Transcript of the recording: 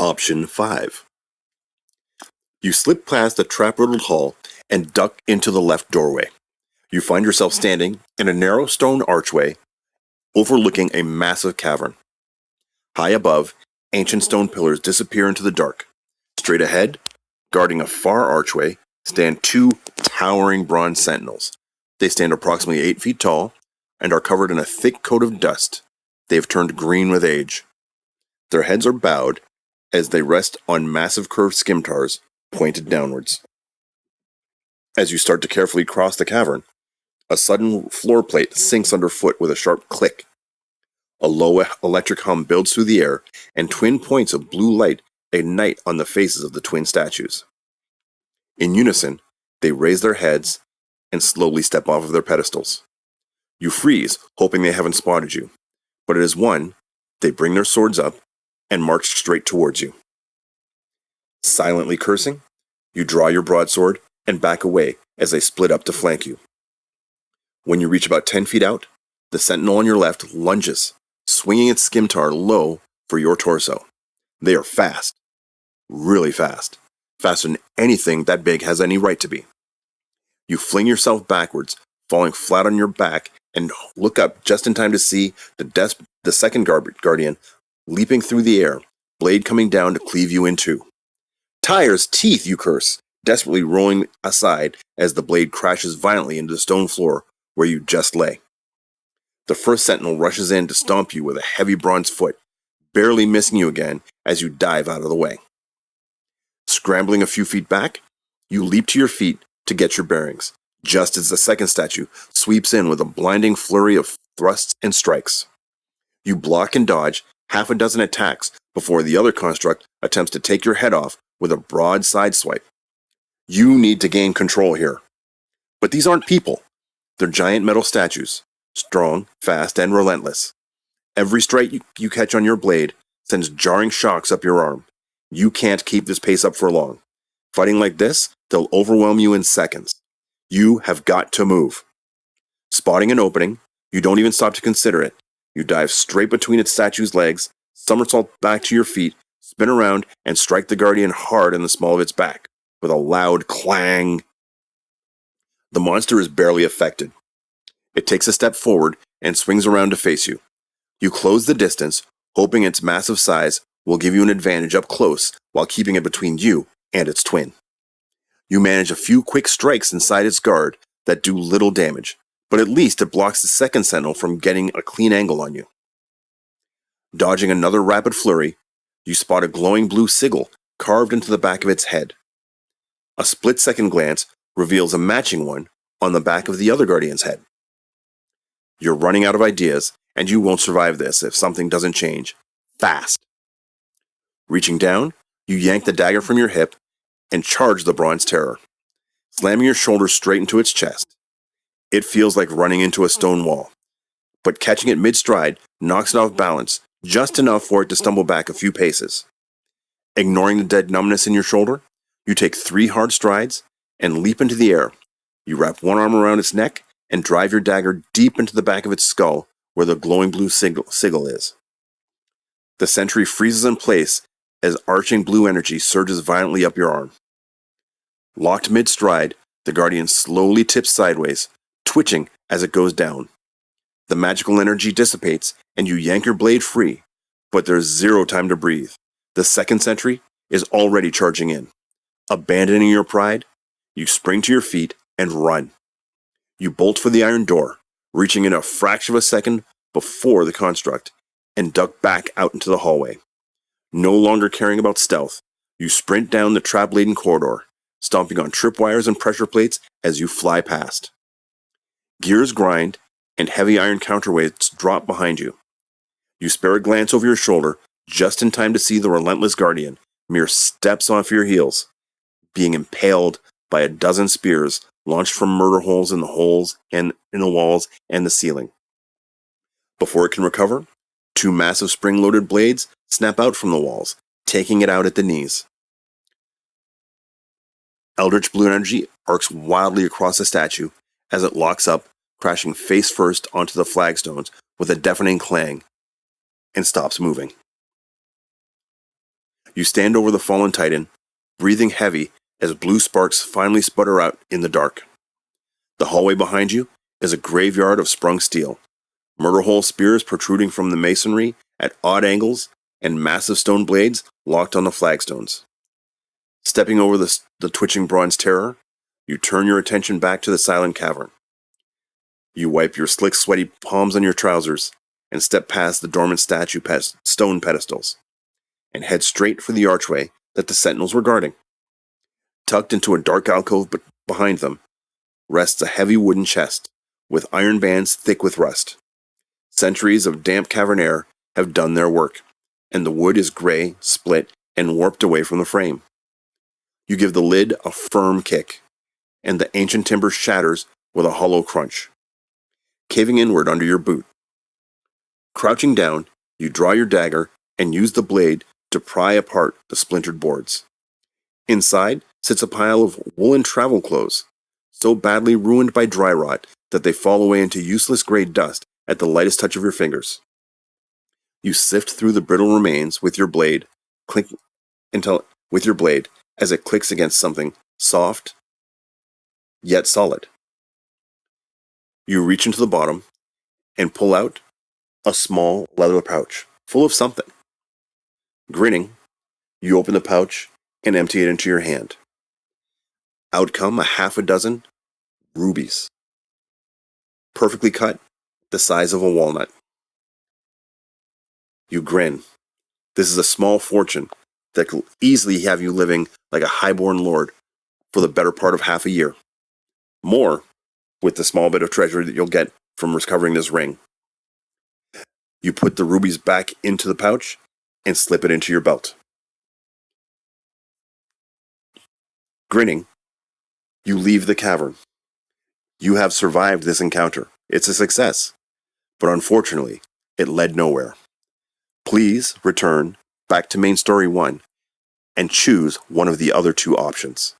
Option 5. You slip past the trap-riddled hall and duck into the left doorway. You find yourself standing in a narrow stone archway overlooking a massive cavern. High above, ancient stone pillars disappear into the dark. Straight ahead, guarding a far archway, stand two towering bronze sentinels. They stand approximately 8 feet tall and are covered in a thick coat of dust. They have turned green with age. Their heads are bowed as they rest on massive curved scimitars pointed downwards. As you start to carefully cross the cavern, a sudden floor plate sinks underfoot with a sharp click. A low electric hum builds through the air, and twin points of blue light ignite on the faces of the twin statues. In unison, they raise their heads and slowly step off of their pedestals. You freeze, hoping they haven't spotted you, but as one, they bring their swords up and march straight towards you. Silently cursing, you draw your broadsword and back away as they split up to flank you. When you reach about 10 feet out, the sentinel on your left lunges, swinging its scimitar low for your torso. They are fast. Really fast. Faster than anything that big has any right to be. You fling yourself backwards, falling flat on your back, and look up just in time to see the second guardian leaping through the air, blade coming down to cleave you in two. Tires, teeth, you curse, desperately rolling aside as the blade crashes violently into the stone floor where you just lay. The first sentinel rushes in to stomp you with a heavy bronze foot, barely missing you again as you dive out of the way. Scrambling a few feet back, you leap to your feet to get your bearings, just as the second statue sweeps in with a blinding flurry of thrusts and strikes. You block and dodge half a dozen attacks before the other construct attempts to take your head off with a broad side swipe. You need to gain control here. But these aren't people. They're giant metal statues, strong, fast, and relentless. Every strike you catch on your blade sends jarring shocks up your arm. You can't keep this pace up for long. Fighting like this, they'll overwhelm you in seconds. You have got to move. Spotting an opening, you don't even stop to consider it. You dive straight between its statue's legs, somersault back to your feet, spin around, and strike the guardian hard in the small of its back, with a loud clang. The monster is barely affected. It takes a step forward and swings around to face you. You close the distance, hoping its massive size will give you an advantage up close while keeping it between you and its twin. You manage a few quick strikes inside its guard that do little damage, but at least it blocks the second sentinel from getting a clean angle on you. Dodging another rapid flurry, you spot a glowing blue sigil carved into the back of its head. A split-second glance reveals a matching one on the back of the other guardian's head. You're running out of ideas, and you won't survive this if something doesn't change fast. Reaching down, you yank the dagger from your hip and charge the bronze terror, slamming your shoulder straight into its chest. It feels like running into a stone wall, but catching it mid-stride knocks it off balance just enough for it to stumble back a few paces. Ignoring the dead numbness in your shoulder, you take 3 hard strides and leap into the air. You wrap one arm around its neck and drive your dagger deep into the back of its skull where the glowing blue sigil is. The sentry freezes in place as arching blue energy surges violently up your arm. Locked mid-stride, the guardian slowly tips sideways, twitching as it goes down. The magical energy dissipates and you yank your blade free, but there's zero time to breathe. The second sentry is already charging in. Abandoning your pride, you spring to your feet and run. You bolt for the iron door, reaching in a fraction of a second before the construct, and duck back out into the hallway. No longer caring about stealth, you sprint down the trap-laden corridor, stomping on tripwires and pressure plates as you fly past. Gears grind, and heavy iron counterweights drop behind you. You spare a glance over your shoulder, just in time to see the relentless guardian, mere steps off your heels, being impaled by a dozen spears launched from murder holes in the walls and the ceiling. Before it can recover, 2 massive spring-loaded blades snap out from the walls, taking it out at the knees. Eldritch blue energy arcs wildly across the statue as it locks up, crashing face first onto the flagstones with a deafening clang, and stops moving. You stand over the fallen titan, breathing heavy as blue sparks finally sputter out in the dark. The hallway behind you is a graveyard of sprung steel, murder hole spears protruding from the masonry at odd angles, and massive stone blades locked on the flagstones. Stepping over the twitching bronze terror, you turn your attention back to the silent cavern. You wipe your slick, sweaty palms on your trousers and step past the dormant stone pedestals and head straight for the archway that the sentinels were guarding. Tucked into a dark alcove behind them rests a heavy wooden chest with iron bands thick with rust. Centuries of damp cavern air have done their work, and the wood is gray, split, and warped away from the frame. You give the lid a firm kick, and the ancient timber shatters with a hollow crunch, caving inward under your boot. Crouching down, you draw your dagger and use the blade to pry apart the splintered boards. Inside sits a pile of woolen travel clothes, so badly ruined by dry rot that they fall away into useless gray dust at the lightest touch of your fingers. You sift through the brittle remains with your blade, as it clicks against something soft yet solid. You reach into the bottom and pull out a small leather pouch full of something. Grinning, you open the pouch and empty it into your hand. Out come a half a dozen rubies, perfectly cut, the size of a walnut. You grin. This is a small fortune that could easily have you living like a highborn lord for the better part of half a year. More with the small bit of treasure that you'll get from recovering this ring. You put the rubies back into the pouch and slip it into your belt. Grinning, you leave the cavern. You have survived this encounter. It's a success, but unfortunately, it led nowhere. Please return back to Main Story 1 and choose one of the other two options.